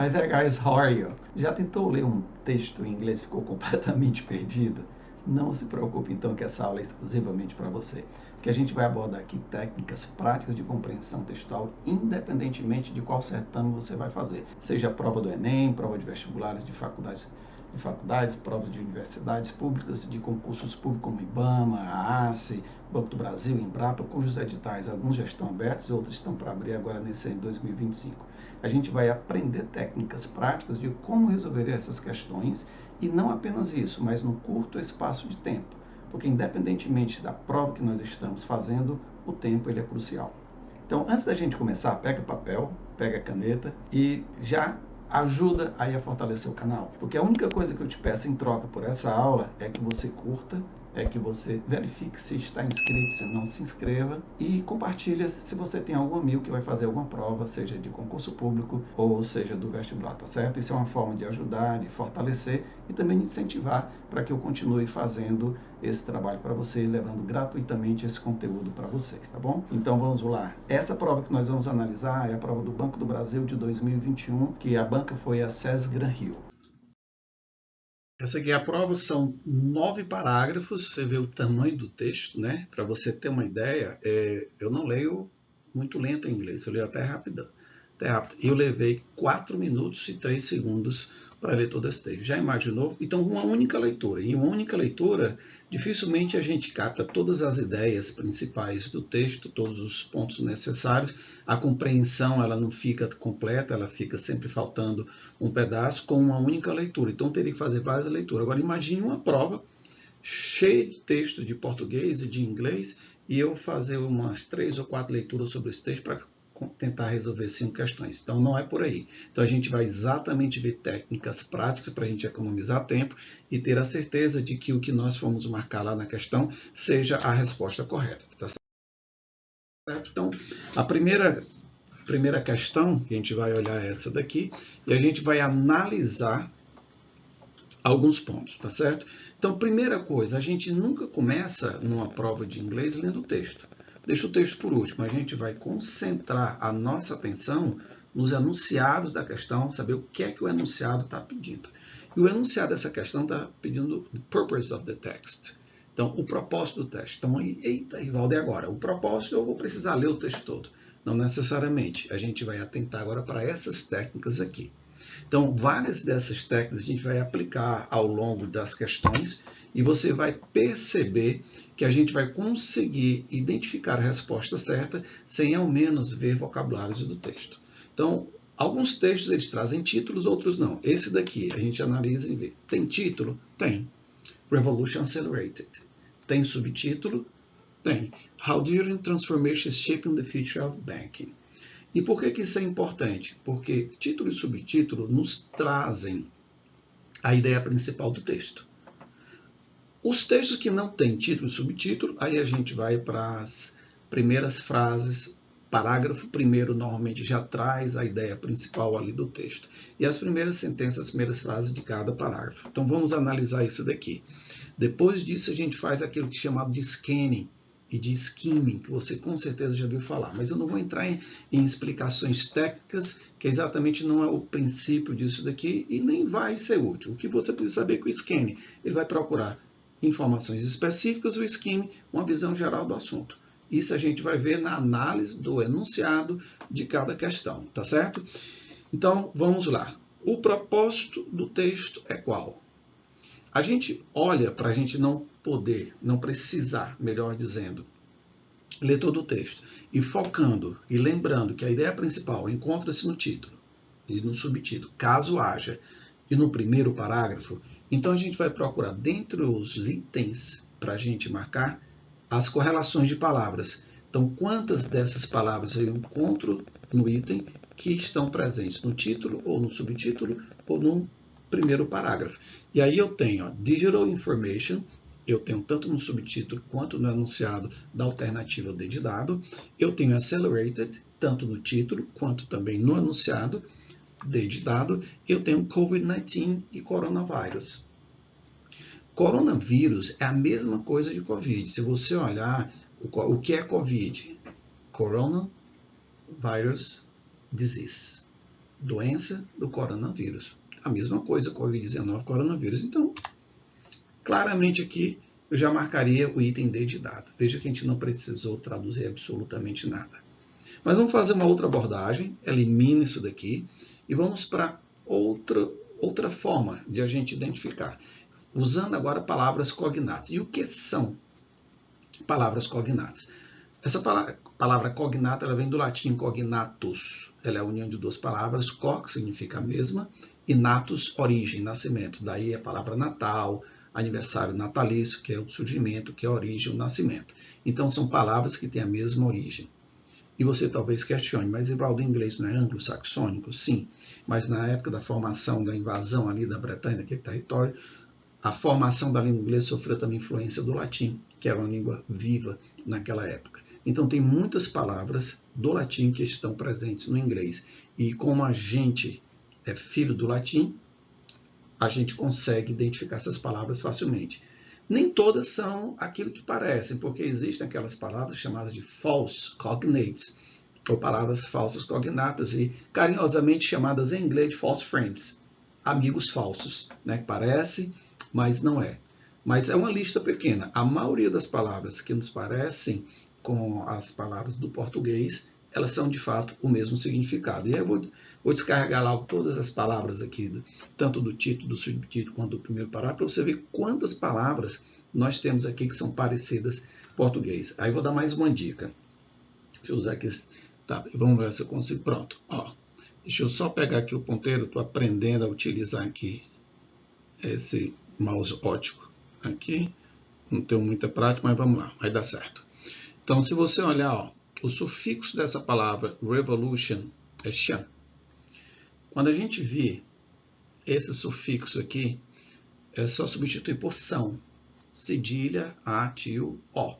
Hi there guys, how are you? Já tentou ler um texto em inglês e ficou completamente perdido? Não se preocupe então que essa aula é exclusivamente para você, porque a gente vai abordar aqui técnicas práticas de compreensão textual independentemente de qual certame você vai fazer, seja a prova do Enem, prova de vestibulares de faculdades, provas de universidades públicas, de concursos públicos como IBAMA, a ACE, Banco do Brasil, Embrapa, cujos editais, alguns já estão abertos e outros estão para abrir agora nesse ano de 2025. A gente vai aprender técnicas práticas de como resolver essas questões e não apenas isso, mas num curto espaço de tempo, porque independentemente da prova que nós estamos fazendo, o tempo ele é crucial. Então, antes da gente começar, pega papel, pega caneta e já ajuda aí a fortalecer o canal. Porque a única coisa que eu te peço em troca por essa aula é que você curta, é que você verifique se está inscrito, se não se inscreva e compartilha se você tem algum amigo que vai fazer alguma prova, seja de concurso público ou seja do vestibular, tá certo? Isso é uma forma de ajudar, de fortalecer e também de incentivar para que eu continue fazendo esse trabalho para você, levando gratuitamente esse conteúdo para vocês, tá bom? Então vamos lá. Essa prova que nós vamos analisar é a prova do Banco do Brasil de 2021, que a banca foi a SES Gran Rio. Essa aqui é a prova, são 9 parágrafos, você vê o tamanho do texto, né? Para você ter uma ideia, eu não leio muito lento em inglês, eu leio até rápido. Eu levei 4 minutos e 3 segundos para ler todo esse texto. Já imaginou? Então, uma única leitura. Em uma única leitura, dificilmente a gente capta todas as ideias principais do texto, todos os pontos necessários. A compreensão ela não fica completa, ela fica sempre faltando um pedaço com uma única leitura. Então, teria que fazer várias leituras. Agora, imagine uma prova cheia de texto de português e de inglês e eu fazer umas 3 ou 4 leituras sobre esse texto para tentar resolver 5 questões. Então, não é por aí. Então, a gente vai exatamente ver técnicas práticas para a gente economizar tempo e ter a certeza de que o que nós fomos marcar lá na questão seja a resposta correta. Tá certo? Então, a primeira questão que a gente vai olhar é essa daqui e a gente vai analisar alguns pontos, tá certo? Então, primeira coisa, a gente nunca começa numa prova de inglês lendo o texto. Deixa o texto por último, a gente vai concentrar a nossa atenção nos enunciados da questão, saber o que é que o enunciado está pedindo. E o enunciado dessa questão está pedindo the purpose of the text. Então, o propósito do texto. Então, eita, Rivaldo, e agora? O propósito, eu vou precisar ler o texto todo. Não necessariamente. A gente vai atentar agora para essas técnicas aqui. Então, várias dessas técnicas a gente vai aplicar ao longo das questões e você vai perceber que a gente vai conseguir identificar a resposta certa sem ao menos ver vocabulários do texto. Então, alguns textos eles trazem títulos, outros não. Esse daqui a gente analisa e vê. Tem título? Tem. Revolution Accelerated. Tem subtítulo? Tem. How Digital Transformation is Shaping the Future of Banking. E por que isso é importante? Porque título e subtítulo nos trazem a ideia principal do texto. Os textos que não têm título e subtítulo, aí a gente vai para as primeiras frases. Parágrafo primeiro normalmente já traz a ideia principal ali do texto. E as primeiras sentenças, as primeiras frases de cada parágrafo. Então vamos analisar isso daqui. Depois disso a gente faz aquilo que é chamado de scanning e de skimming, que você com certeza já ouviu falar. Mas eu não vou entrar em explicações técnicas, que exatamente não é o princípio disso daqui e nem vai ser útil. O que você precisa saber é que o scanning ele vai procurar informações específicas, o skimming, uma visão geral do assunto. Isso a gente vai ver na análise do enunciado de cada questão, tá certo? Então, vamos lá. O propósito do texto é qual? A gente olha para a gente não poder, não precisar, melhor dizendo, ler todo o texto e focando e lembrando que a ideia principal encontra-se no título e no subtítulo, caso haja, e no primeiro parágrafo, então a gente vai procurar dentre os itens para a gente marcar as correlações de palavras. Então, quantas dessas palavras eu encontro no item que estão presentes no título ou no subtítulo ou no primeiro parágrafo. E aí eu tenho Digital Information, eu tenho tanto no subtítulo quanto no enunciado da alternativa D de dado. Eu tenho Accelerated, tanto no título quanto também no enunciado D de dado. Eu tenho COVID-19 e Coronavírus. Coronavírus é a mesma coisa de Covid. Se você olhar o que é Covid, Coronavirus Disease. doença do coronavírus. A mesma coisa, Covid-19, coronavírus. Então, claramente aqui eu já marcaria o item D de dado. Veja que a gente não precisou traduzir absolutamente nada. Mas vamos fazer uma outra abordagem, elimina isso daqui e vamos para outra forma de a gente identificar, usando agora palavras cognatas. E o que são palavras cognatas? Essa palavra cognata ela vem do latim cognatus. Ela é a união de duas palavras, co, que significa a mesma, e natus, origem, nascimento. Daí a palavra natal, aniversário natalício, que é o surgimento, que é a origem, o nascimento. Então são palavras que têm a mesma origem. E você talvez questione, mas Evaldo, o inglês não é anglo-saxônico? Sim, mas na época da formação, da invasão ali da Bretanha, daquele território, a formação da língua inglesa sofreu também influência do latim, que era uma língua viva naquela época. Então tem muitas palavras do latim que estão presentes no inglês. E como a gente é filho do latim, a gente consegue identificar essas palavras facilmente. Nem todas são aquilo que parecem, porque existem aquelas palavras chamadas de false cognates, ou palavras falsas cognatas, e carinhosamente chamadas em inglês de false friends, amigos falsos, né? Parece, mas não é. Mas é uma lista pequena. A maioria das palavras que nos parecem com as palavras do português, elas são de fato o mesmo significado. E eu vou descarregar lá todas as palavras aqui, tanto do título, do subtítulo, quanto do primeiro parágrafo, para você ver quantas palavras nós temos aqui que são parecidas com português. Aí vou dar mais uma dica. Deixa eu usar aqui. Tá, vamos ver se eu consigo. Pronto. Ó, deixa eu só pegar aqui o ponteiro. Estou aprendendo a utilizar aqui esse mouse ótico aqui. Não tenho muita prática, mas vamos lá. Vai dar certo. Então, se você olhar, ó, o sufixo dessa palavra revolution é chan. Quando a gente vê esse sufixo aqui, é só substituir por são. Cedilha, a, tio, o.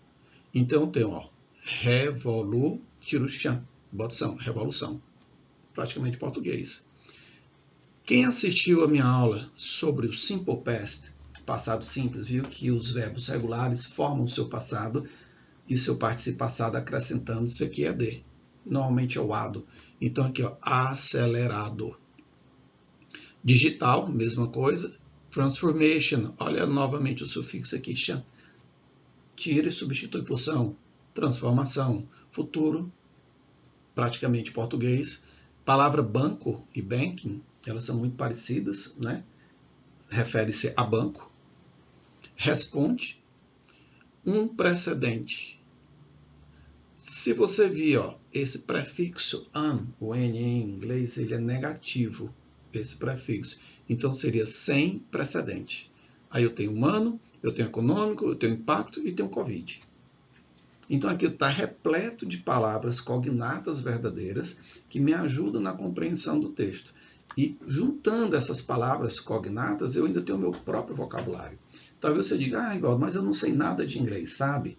Então, tem, ó, revolu, tiro chan, bota são, revolução. Praticamente português. Quem assistiu a minha aula sobre o simple past, passado simples, viu que os verbos regulares formam o seu passado e seu participo passado acrescentando isso aqui é D. Normalmente é o ado. Então aqui, ó, acelerado. Digital, mesma coisa. Transformation, olha novamente o sufixo aqui, chan. Tira e substitui por são. Transformação. Futuro, praticamente português. Palavra banco e banking, elas são muito parecidas, né? Refere-se a banco. Responde. Um precedente. Se você vir, ó, esse prefixo an, o N em inglês, ele é negativo, esse prefixo. Então, seria sem precedente. Aí eu tenho humano, eu tenho econômico, eu tenho impacto e tenho Covid. Então, aqui está repleto de palavras cognatas verdadeiras que me ajudam na compreensão do texto. E, juntando essas palavras cognatas, eu ainda tenho o meu próprio vocabulário. Talvez você diga, ah, Ivaldo, mas eu não sei nada de inglês, sabe?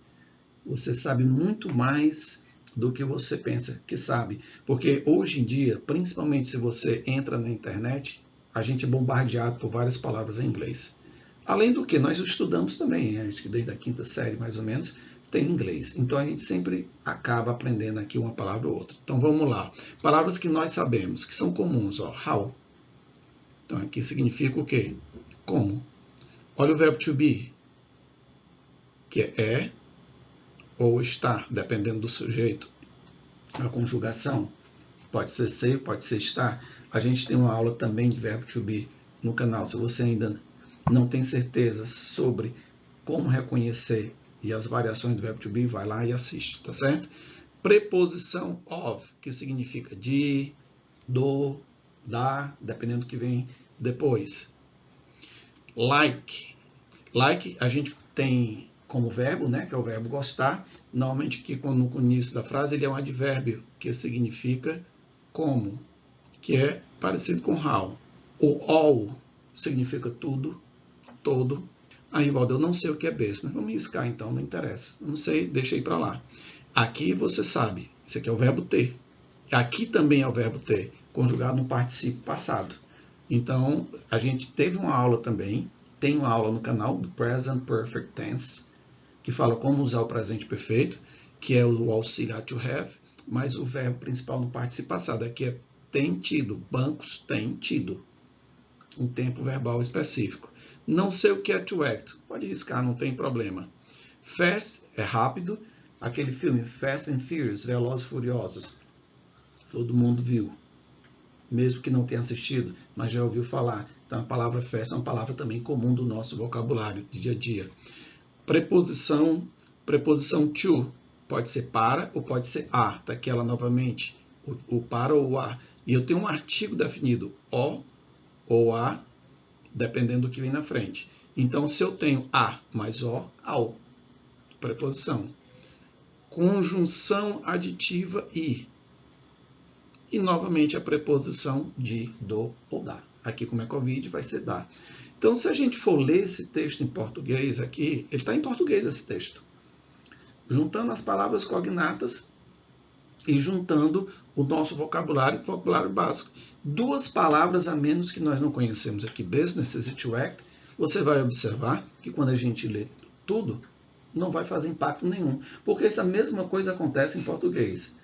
Você sabe muito mais do que você pensa que sabe. Porque hoje em dia, principalmente se você entra na internet, a gente é bombardeado por várias palavras em inglês. Além do que, nós estudamos também, acho que desde a quinta série, mais ou menos, tem inglês. Então, a gente sempre acaba aprendendo aqui uma palavra ou outra. Então, vamos lá. Palavras que nós sabemos, que são comuns. Ó, how. Então, aqui significa o quê? Como. Olha o verbo to be, que é ou estar, dependendo do sujeito. A conjugação pode ser ser, pode ser estar. A gente tem uma aula também de verbo to be no canal. Se você ainda não tem certeza sobre como reconhecer e as variações do verbo to be, vai lá e assiste, tá certo? Preposição of, que significa de, do, da, dependendo do que vem depois. Like. Like a gente tem como verbo, né, que é o verbo gostar. Normalmente aqui no início da frase ele é um advérbio, que significa como, que é parecido com how. O all significa tudo, todo. Aí, Ivaldo, eu não sei o que é besta. Vamos riscar então, não interessa. Não sei, deixa aí para lá. Aqui você sabe, isso aqui é o verbo ter. Aqui também é o verbo ter, conjugado no particípio passado. Então, a gente teve uma aula também, tem uma aula no canal do Present Perfect Tense, que fala como usar o presente perfeito, que é o auxiliar to have, mas o verbo principal no particípio passado aqui é tem tido, bancos têm tido um tempo verbal específico. Não sei o que é to act, pode riscar, não tem problema. Fast é rápido, aquele filme Fast and Furious, Velozes e Furiosos, todo mundo viu, mesmo que não tenha assistido, mas já ouviu falar. Então a palavra fast é uma palavra também comum do nosso vocabulário de dia a dia. Preposição to, pode ser para ou pode ser a, tá aqui ela novamente, o para ou o a. E eu tenho um artigo definido, o ou a, dependendo do que vem na frente. Então, se eu tenho a mais o, ao. Preposição. Conjunção aditiva e. E, novamente, a preposição de, do ou da. Aqui, como é Covid, vai ser da. Então, se a gente for ler esse texto em português aqui, ele está em português esse texto. Juntando as palavras cognatas e juntando o nosso vocabulário básico. Duas palavras a menos que nós não conhecemos aqui, business e to act, você vai observar que quando a gente lê tudo, não vai fazer impacto nenhum, porque essa mesma coisa acontece em português.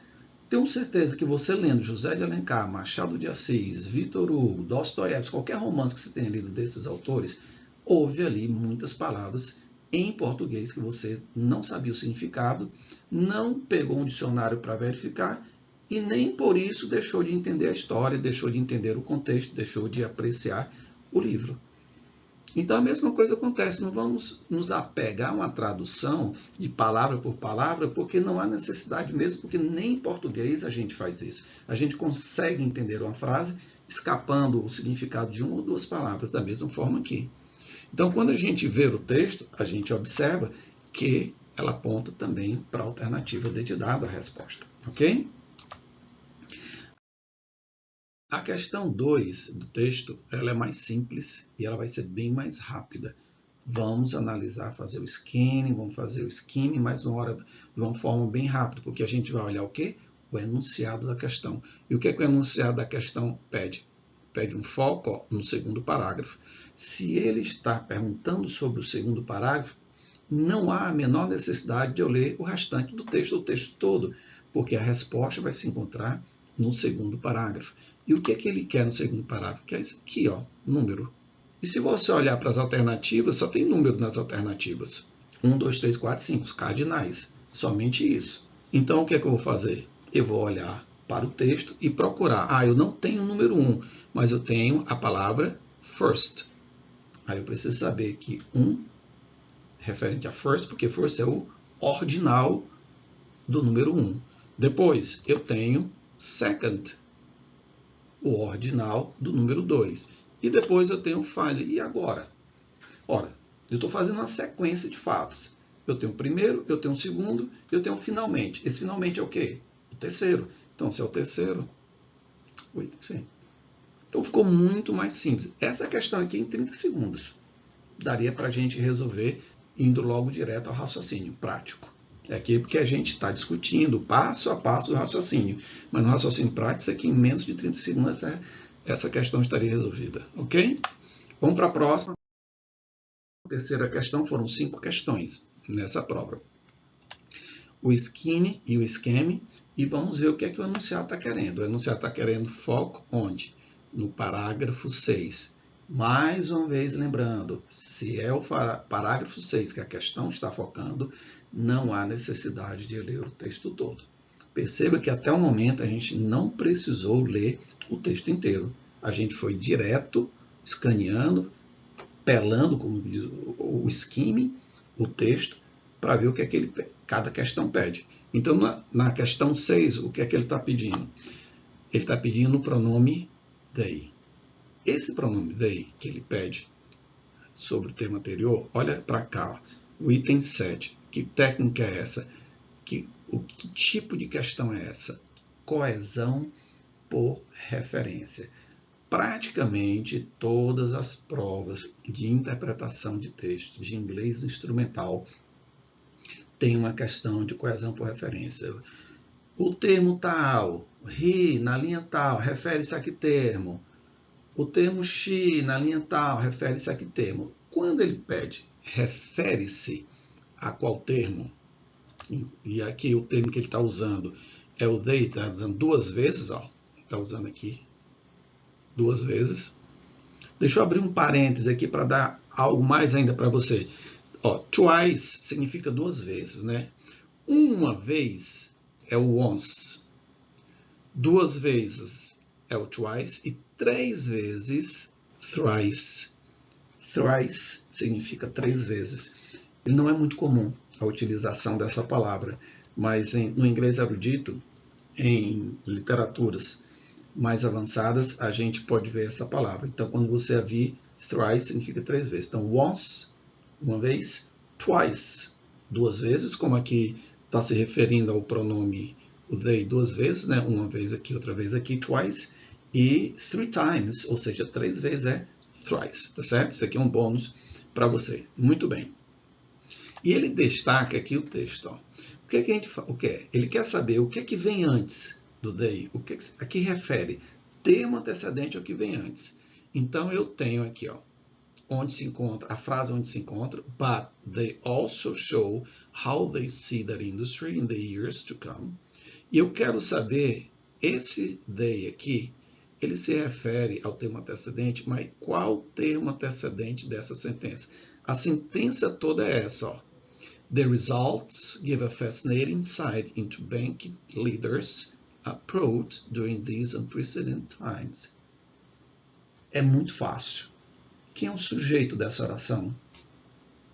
Tenho certeza que você lendo José de Alencar, Machado de Assis, Victor Hugo, Dostoiévski, qualquer romance que você tenha lido desses autores, houve ali muitas palavras em português que você não sabia o significado, não pegou um dicionário para verificar e nem por isso deixou de entender a história, deixou de entender o contexto, deixou de apreciar o livro. Então a mesma coisa acontece, não vamos nos apegar a uma tradução de palavra por palavra, porque não há necessidade mesmo, porque nem em português a gente faz isso. A gente consegue entender uma frase escapando o significado de uma ou duas palavras, da mesma forma aqui. Então, quando a gente vê o texto, a gente observa que ela aponta também para a alternativa de dado a resposta. Ok? A questão 2 do texto, ela é mais simples e ela vai ser bem mais rápida. Vamos analisar, fazer o scanning, vamos fazer o skimming, mas de uma forma bem rápida, porque a gente vai olhar o quê? O enunciado da questão. E o que é que o enunciado da questão pede? Pede um foco no segundo parágrafo. Se ele está perguntando sobre o segundo parágrafo, não há a menor necessidade de eu ler o restante do texto, o texto todo, porque a resposta vai se encontrar no segundo parágrafo. E o que é que ele quer no segundo parágrafo? Que é isso aqui, ó, número. E se você olhar para as alternativas, só tem número nas alternativas. 1, 2, 3, 4, 5, cardinais. Somente isso. Então, o que é que eu vou fazer? Eu vou olhar para o texto e procurar. Eu não tenho o número 1, mas eu tenho a palavra first. Aí eu preciso saber que 1 referente a first, porque first é o ordinal do número 1. Depois, eu tenho second, o ordinal do número 2. E depois eu tenho final. E agora? Ora, eu estou fazendo uma sequência de fatos. Eu tenho o primeiro, eu tenho o segundo, eu tenho o finalmente. Esse finalmente é o quê? O terceiro. Então, se é o terceiro... sim. Então, ficou muito mais simples. Essa questão aqui em 30 segundos. Daria para a gente resolver indo logo direto ao raciocínio prático. É aqui porque a gente está discutindo passo a passo o raciocínio. Mas no raciocínio prático, isso aqui em menos de 30 segundos, essa questão estaria resolvida. Ok? Vamos para a próxima. A terceira questão, foram 5 questões nessa prova. O skinny e o scheme. E vamos ver o que é que o enunciado está querendo. O enunciado está querendo foco onde? No parágrafo 6. Mais uma vez lembrando, se é o parágrafo 6 que a questão está focando, não há necessidade de ler o texto todo. Perceba que até o momento a gente não precisou ler o texto inteiro. A gente foi direto, escaneando, pelando, como diz o skimming, o texto, para ver o que é que cada questão pede. Então, na questão 6, o que é que ele está pedindo? Ele está pedindo o pronome they. Esse pronome they que ele pede sobre o tema anterior, olha para cá, ó, o item 7. Que técnica é essa? Que tipo de questão é essa? Coesão por referência. Praticamente todas as provas de interpretação de texto de inglês instrumental têm uma questão de coesão por referência. O termo tal, he, na linha tal, refere-se a que termo? O termo she, na linha tal, refere-se a que termo? Quando ele pede refere-se a qual termo? E aqui o termo que ele está usando é o they, está usando 2 vezes, ó. está usando aqui 2 vezes. Deixa eu abrir um parêntese aqui para dar algo mais ainda para você. Ó, twice significa 2 vezes, né? Uma vez é o once, 2 vezes é o twice e 3 vezes thrice. Thrice significa 3 vezes. Ele não é muito comum a utilização dessa palavra, mas no inglês erudito, em literaturas mais avançadas, a gente pode ver essa palavra. Então, quando você a vir, thrice significa 3 vezes. Então, once, uma vez, twice, 2 vezes, como aqui está se referindo ao pronome o they 2 vezes, né? Uma vez aqui, outra vez aqui, twice, e 3 times, ou seja, 3 vezes é thrice, tá certo? Isso aqui é um bônus para você. Muito bem. E ele destaca aqui o texto. Ó. O que a gente o que? Ele quer saber o que vem antes do they. O que aqui refere termo antecedente ao que vem antes. Então eu tenho aqui, ó, onde se encontra a frase onde se encontra, but they also show how they see that industry in the years to come. E eu quero saber esse they aqui, ele se refere ao termo antecedente, mas qual termo antecedente dessa sentença? A sentença toda é essa, ó. The results give a fascinating insight into bank leaders' approach during these unprecedented times. É muito fácil. Quem é o sujeito dessa oração?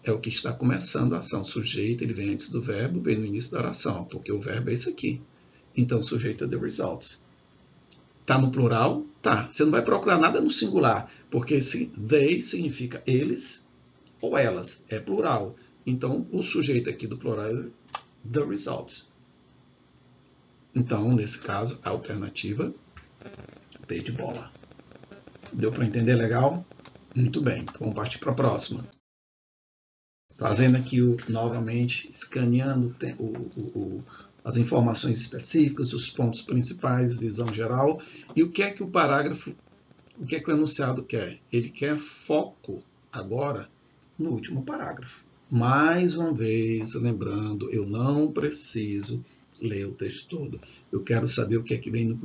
É o que está começando a ação. O sujeito, ele vem antes do verbo, vem no início da oração, porque o verbo é esse aqui. Então, o sujeito é the results. Tá no plural? Tá. Você não vai procurar nada no singular, porque they significa eles ou elas. É plural. Então, o sujeito aqui do plural é the results. Então, nesse caso, a alternativa P de bola. Deu para entender legal? Muito bem. Vamos partir para a próxima. Fazendo aqui novamente, escaneando as informações específicas, os pontos principais, visão geral. E o que é que o parágrafo, o que é que o enunciado quer? Ele quer foco agora no último parágrafo. Mais uma vez, lembrando, eu não preciso ler o texto todo. Eu quero saber o que é que vem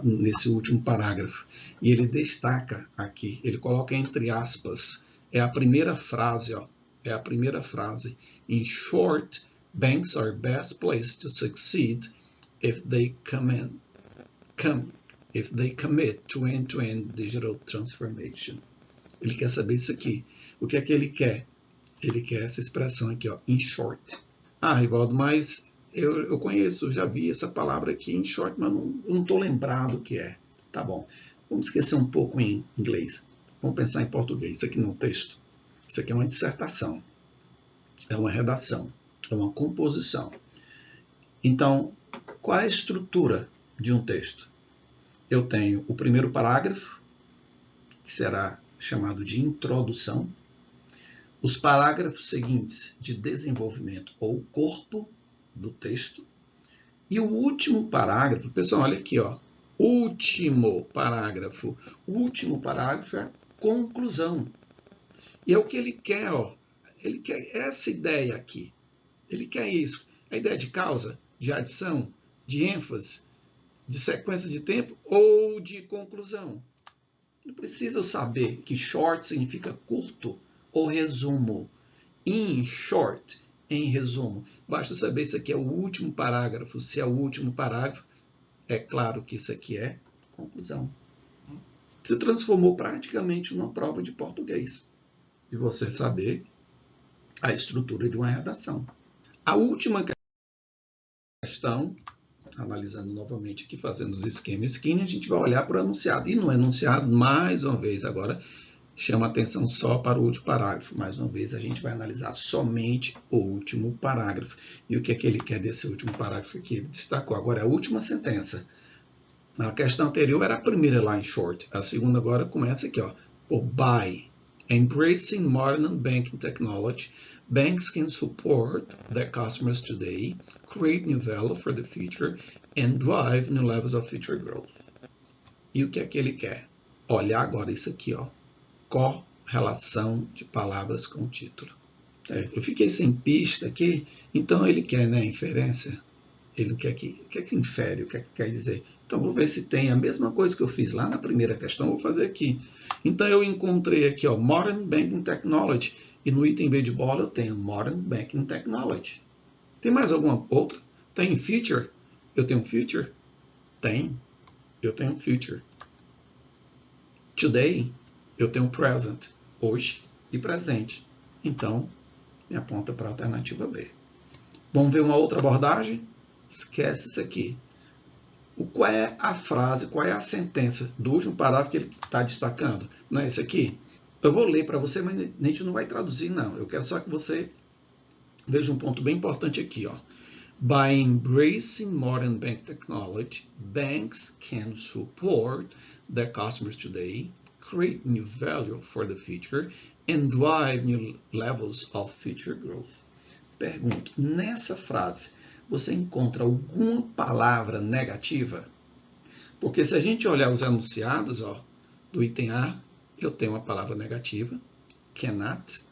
nesse último parágrafo. E ele destaca aqui, ele coloca entre aspas, é a primeira frase, ó. É a primeira frase. In short, banks are best placed to succeed if they commit to end-to-end digital transformation. Ele quer saber isso aqui. O que é que ele quer? Ele quer essa expressão aqui, ó, in short. Ah, Rivaldo, mas eu conheço, já vi essa palavra aqui, in short, mas não estou lembrado o que é. Tá bom. Vamos esquecer um pouco em inglês. Vamos pensar em português. Isso aqui não é um texto. Isso aqui é uma dissertação. É uma redação. É uma composição. Então, qual é a estrutura de um texto? Eu tenho o primeiro parágrafo, que será chamado de introdução. Os parágrafos seguintes de desenvolvimento ou corpo do texto. E o último parágrafo, pessoal, olha aqui, ó. Último parágrafo. O último parágrafo é a conclusão. E é o que ele quer, ó. Ele quer essa ideia aqui. Ele quer isso. A ideia de causa, de adição, de ênfase, de sequência de tempo ou de conclusão. Não precisa saber que short significa curto ou resumo. In short, em resumo. Basta saber se aqui é o último parágrafo. Se é o último parágrafo, é claro que isso aqui é conclusão. Se transformou praticamente numa prova de português. E você saber a estrutura de uma redação. A última questão, analisando novamente aqui, fazendo os esquemas skinny, a gente vai olhar para o enunciado. E no enunciado, mais uma vez agora, chama atenção só para o último parágrafo. Mais uma vez, a gente vai analisar somente o último parágrafo. E o que é que ele quer desse último parágrafo que ele destacou? Agora é a última sentença. A questão anterior era a primeira lá em short. A segunda agora começa aqui, ó. Por by embracing modern banking technology, banks can support their customers today, create new value for the future, and drive new levels of future growth. E o que é que ele quer? Olha agora isso aqui, ó. Correlação de palavras com o título. Eu fiquei sem pista aqui, então ele quer, né, inferência. Ele não quer que... O que é que infere? O que é que quer dizer? Então, vou ver se tem a mesma coisa que eu fiz lá na primeira questão, vou fazer aqui. Então, eu encontrei aqui, ó, Modern Banking Technology. E no item B de bola eu tenho Modern Banking Technology. Tem mais alguma outra? Tem Future? Eu tenho Future? Tem. Eu tenho Future. Today? Eu tenho Present. Hoje e presente. Então, me aponta para a alternativa B. Vamos ver uma outra abordagem? Esquece isso aqui. Qual é a frase, qual é a sentença do último parágrafo que ele está destacando? Não é esse aqui? Eu vou ler para você, mas a gente não vai traduzir, não. Eu quero só que você veja um ponto bem importante aqui. Ó. By embracing modern bank technology, banks can support their customers today, create new value for the future, and drive new levels of future growth. Pergunto, nessa frase, você encontra alguma palavra negativa? Porque se a gente olhar os enunciados, ó, do item A, eu tenho uma palavra negativa, cannot.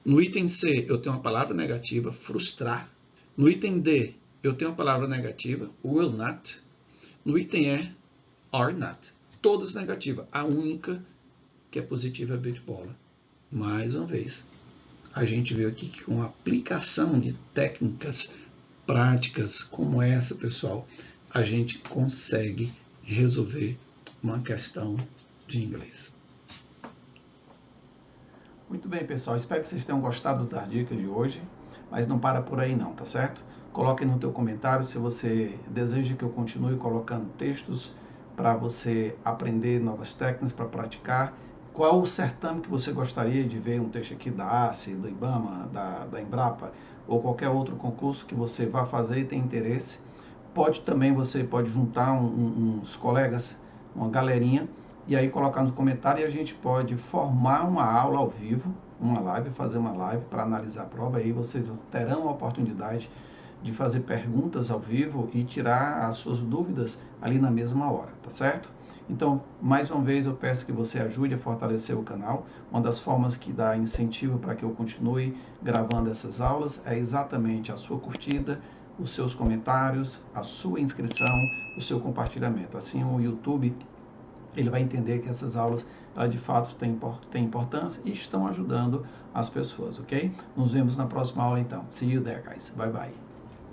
No item C, eu tenho uma palavra negativa, frustrar. No item D, eu tenho uma palavra negativa, will not. No item E, are not. Todas negativas. A única que é positiva é B de bola. Mais uma vez, a gente viu aqui que com a aplicação de técnicas práticas como essa, pessoal, a gente consegue resolver uma questão de inglês. Muito bem, pessoal. Espero que vocês tenham gostado das dicas de hoje, mas não para por aí não, tá certo? Coloque no teu comentário se você deseja que eu continue colocando textos para você aprender novas técnicas, para praticar. Qual o certame que você gostaria de ver um texto aqui da ACE, do IBAMA, da Embrapa, ou qualquer outro concurso que você vá fazer e tem interesse? Você pode juntar uns colegas, uma galerinha, e aí colocar no comentário e a gente pode formar uma aula ao vivo, uma live, fazer uma live para analisar a prova. Aí vocês terão a oportunidade de fazer perguntas ao vivo e tirar as suas dúvidas ali na mesma hora, tá certo? Então, mais uma vez, eu peço que você ajude a fortalecer o canal. Uma das formas que dá incentivo para que eu continue gravando essas aulas é exatamente a sua curtida, os seus comentários, a sua inscrição, o seu compartilhamento. Assim, o YouTube ele vai entender que essas aulas de fato têm importância e estão ajudando as pessoas, ok? Nos vemos na próxima aula, então. See you there, guys. Bye, bye.